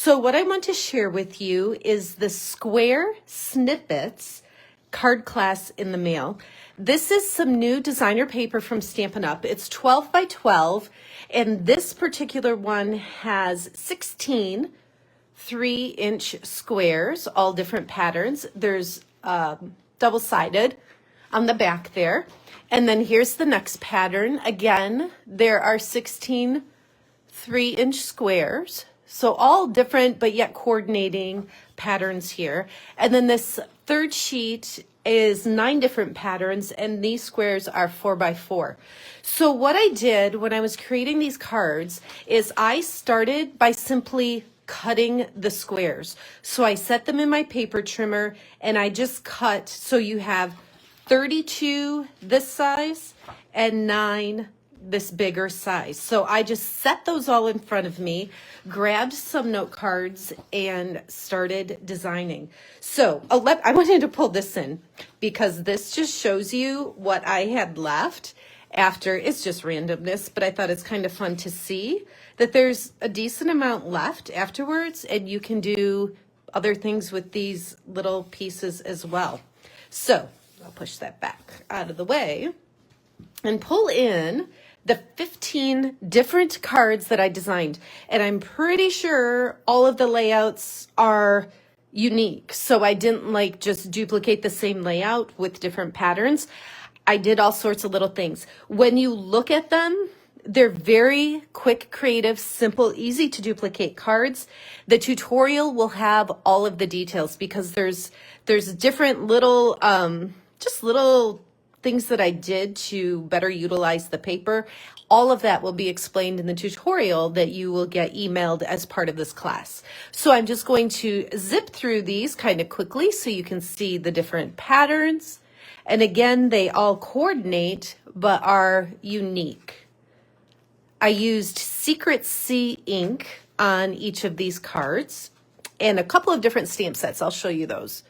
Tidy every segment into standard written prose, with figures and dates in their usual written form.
So what I want to share with you is the Square Snippets card class in the mail. This is some new designer paper from Stampin' Up. It's 12 by 12, and this particular one has 16 3-inch squares, all different patterns. There's double-sided on the back there. And then here's the next pattern. Again, there are 16 3-inch squares. So all different, but yet coordinating patterns here. And then this third sheet is 9 different patterns, and these squares are 4 by 4. So what I did when I was creating these cards is I started by simply cutting the squares. So I set them in my paper trimmer and I just cut, so you have 32 this size and 9 this bigger size. So I just set those all in front of me, grabbed some note cards, and started designing. So I wanted to pull this in because this just shows you what I had left after. It's just randomness, but I thought it's kind of fun to see that there's a decent amount left afterwards, and you can do other things with these little pieces as well. So I'll push that back out of the way and pull in the 15 different cards that I designed. And I'm pretty sure all of the layouts are unique. So I didn't just duplicate the same layout with different patterns. I did all sorts of little things. When you look at them, they're very quick, creative, simple, easy to duplicate cards. The tutorial will have all of the details because there's different little, just little things that I did to better utilize the paper. All of that will be explained in the tutorial that you will get emailed as part of this class. So I'm just going to zip through these kind of quickly so you can see the different patterns. And again, they all coordinate but are unique. I used Secret C ink on each of these cards and a couple of different stamp sets. I'll show you those.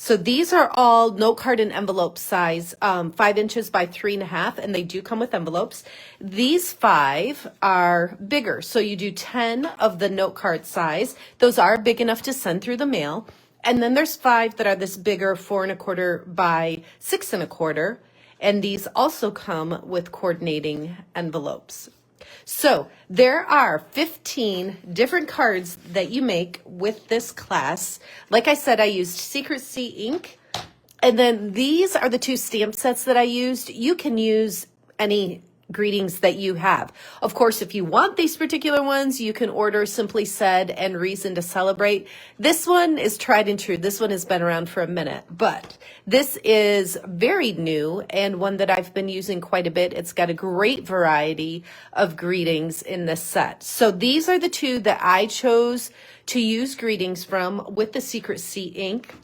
So these are all note card and envelope size, 5 inches by 3.5, and they do come with envelopes. These 5 are bigger, so you do 10 of the note card size. Those are big enough to send through the mail. And then there's 5 that are this bigger, 4.25 by 6.25, and these also come with coordinating envelopes. So there are 15 different cards that you make with this class. Like I said, I used Secret C ink. And then these are the 2 stamp sets that I used. You can use any greetings that you have. Of course, if you want these particular ones, you can order Simply Said and Reason to Celebrate. This one is tried and true. This one has been around for a minute, but this is very new and one that I've been using quite a bit. It's got a great variety of greetings in this set. So these are the 2 that I chose to use greetings from with the Secret C ink.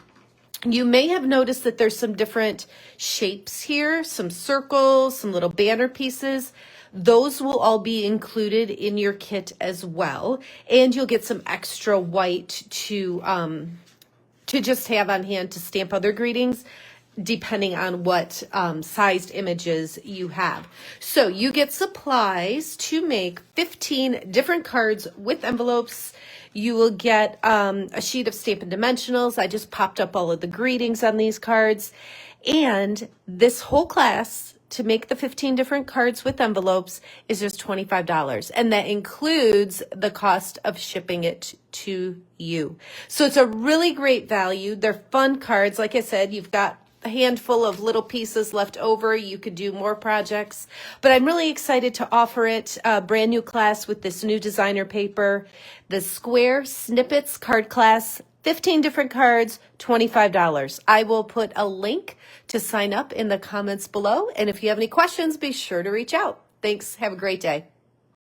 You may have noticed that there's some different shapes here, some circles, some little banner pieces. Those will all be included in your kit as well. And you'll get some extra white to just have on hand to stamp other greetings, depending on what sized images you have. So you get supplies to make 15 different cards with envelopes. You will get a sheet of Stampin Dimensionals. I just popped up all of the greetings on these cards. And this whole class to make the 15 different cards with envelopes is just $25. And that includes the cost of shipping it to you. So it's a really great value. They're fun cards. Like I said, you've got a handful of little pieces left over. You could do more projects, but I'm really excited to offer it a brand new class with this new designer paper, the Square Snippets card class, 15 different cards, $25. I will put a link to sign up in the comments below. And if you have any questions, be sure to reach out. Thanks. Have a great day.